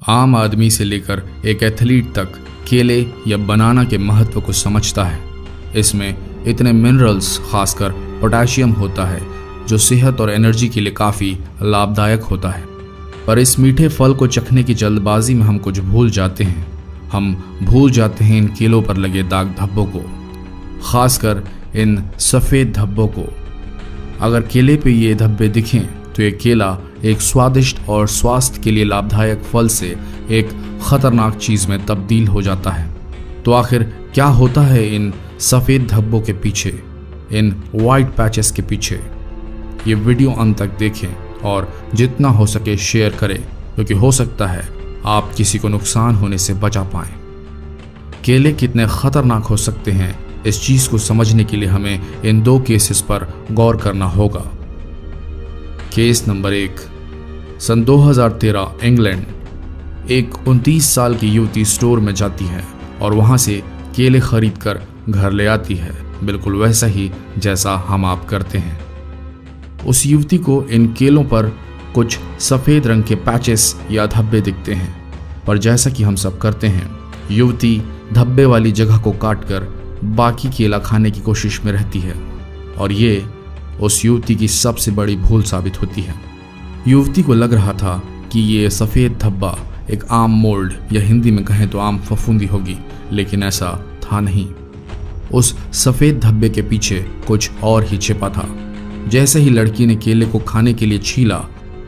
आम आदमी से लेकर एक एथलीट तक केले या बनाना के महत्व को समझता है। इसमें इतने मिनरल्स, खासकर पोटेशियम होता है जो सेहत और एनर्जी के लिए काफ़ी लाभदायक होता है। पर इस मीठे फल को चखने की जल्दबाजी में हम कुछ भूल जाते हैं। हम भूल जाते हैं इन केलों पर लगे दाग धब्बों को, खासकर इन सफ़ेद धब्बों को। अगर केले पे ये धब्बे दिखें तो ये केला एक स्वादिष्ट और स्वास्थ्य के लिए लाभदायक फल से एक खतरनाक चीज़ में तब्दील हो जाता है। तो आखिर क्या होता है इन सफ़ेद धब्बों के पीछे, इन वाइट पैचेस के पीछे? ये वीडियो अंत तक देखें और जितना हो सके शेयर करें, क्योंकि हो सकता है आप किसी को नुकसान होने से बचा पाएं। केले कितने खतरनाक हो सकते हैं, इस चीज़ को समझने के लिए हमें इन दो केसेस पर गौर करना होगा। केस नंबर 1, सन 2013 इंग्लैंड। एक 29 साल की युवती स्टोर में जाती है और वहां से केले खरीद कर घर ले आती है, बिल्कुल वैसा ही जैसा हम आप करते हैं। उस युवती को इन केलों पर कुछ सफ़ेद रंग के पैचेस या धब्बे दिखते हैं, पर जैसा कि हम सब करते हैं, युवती धब्बे वाली जगह को काटकर बाकी केला खाने की कोशिश में रहती है और ये उस युवती की सबसे बड़ी भूल साबित होती है। युवती को लग रहा था कि ये सफ़ेद धब्बा एक आम मोल्ड या हिंदी में कहें तो आम फफूंदी होगी, लेकिन ऐसा था नहीं। उस सफ़ेद धब्बे के पीछे कुछ और ही छिपा था। जैसे ही लड़की ने केले को खाने के लिए छीला,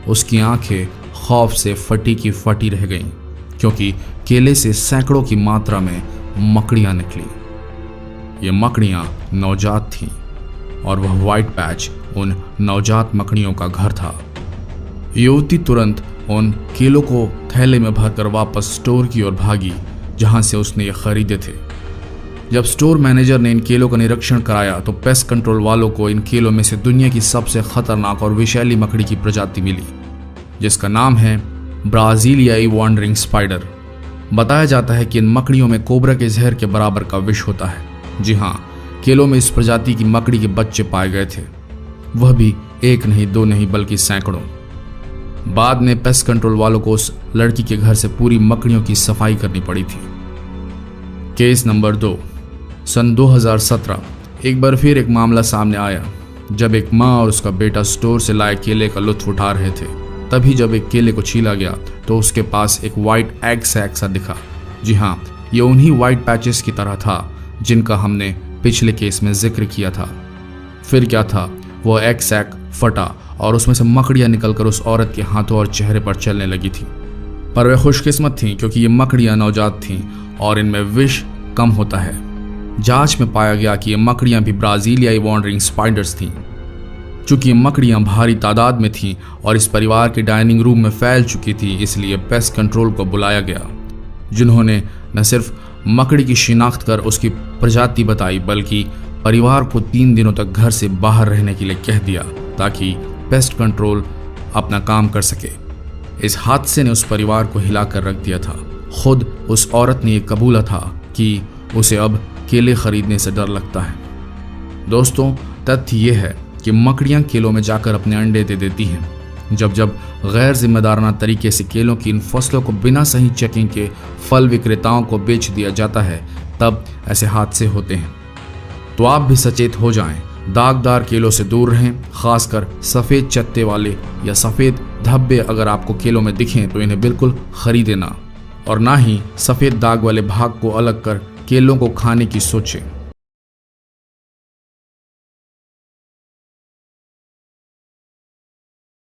उसकी आंखें खौफ से फटी की फटी रह गईं, क्योंकि केले से सैकड़ों की मात्रा में मकड़ियाँ निकली। ये मकड़ियाँ नवजात थीं और वह वाइट पैच उन नवजात मकड़ियों का घर था। युवती तुरंत उन केलों को थैले में भरकर वापस स्टोर की ओर भागी, जहां से उसने ये खरीदे थे। जब स्टोर मैनेजर ने इन केलों का निरीक्षण कराया तो पेस्ट कंट्रोल वालों को इन केलों में से दुनिया की सबसे खतरनाक और विषैली मकड़ी की प्रजाति मिली, जिसका नाम है ब्राजीलियाई वॉन्डरिंग स्पाइडर। बताया जाता है कि इन मकड़ियों में कोबरा के जहर के बराबर का विष होता है। जी हाँ, केलों में इस प्रजाति की मकड़ी के बच्चे पाए गए थे, वह भी एक नहीं, दो नहीं, बल्कि सैकड़ों। बाद में पेस्ट कंट्रोल वालों को उस लड़की के घर से पूरी मकड़ियों की सफाई करनी पड़ी थी। केस नंबर 2, सन 2017। एक बार फिर एक मामला सामने आया, जब एक माँ और उसका बेटा स्टोर से लाए केले का लुत्फ उठा रहे थे। तभी जब एक केले को छीला गया तो उसके पास एक वाइट एग सैक सा दिखा। जी हाँ, ये उन्हीं वाइट पैचेस की तरह था जिनका हमने पिछले केस में जिक्र किया था। फिर क्या था, वो एग सैक फटा और उसमें से मकड़ियाँ निकलकर उस औरत के हाथों और चेहरे पर चलने लगी थी। पर वे खुशकिस्मत थीं, क्योंकि ये मकड़ियाँ नवजात थीं और इनमें विष कम होता है। जांच में पाया गया कि ये मकड़ियाँ भी ब्राजीलियाई वॉन्डरिंग स्पाइडर्स थीं। चूंकि ये मकड़ियाँ भारी तादाद में थीं और इस परिवार के डाइनिंग रूम में फैल चुकी थी, इसलिए पेस्ट कंट्रोल को बुलाया गया, जिन्होंने न सिर्फ मकड़ी की शिनाख्त कर उसकी प्रजाति बताई, बल्कि परिवार को 3 दिनों तक घर से बाहर रहने के लिए कह दिया, ताकि पेस्ट कंट्रोल अपना काम कर सके। इस हादसे ने उस परिवार को हिलाकर रख दिया था। खुद उस औरत ने यह कबूला था कि उसे अब केले खरीदने से डर लगता है। दोस्तों, तथ्य यह है कि मकड़ियाँ केलों में जाकर अपने अंडे दे देती हैं। जब गैर जिम्मेदाराना तरीके से केलों की इन फसलों को बिना सही चेकिंग के फल विक्रेताओं को बेच दिया जाता है, तब ऐसे हादसे होते हैं। तो आप भी सचेत हो जाएं, दागदार केलों से दूर रहें, खासकर सफ़ेद चत्ते वाले या सफ़ेद धब्बे अगर आपको केलों में दिखें तो इन्हें बिल्कुल खरीदें ना, और ना ही सफ़ेद दाग वाले भाग को अलग कर केलों को खाने की सोचें।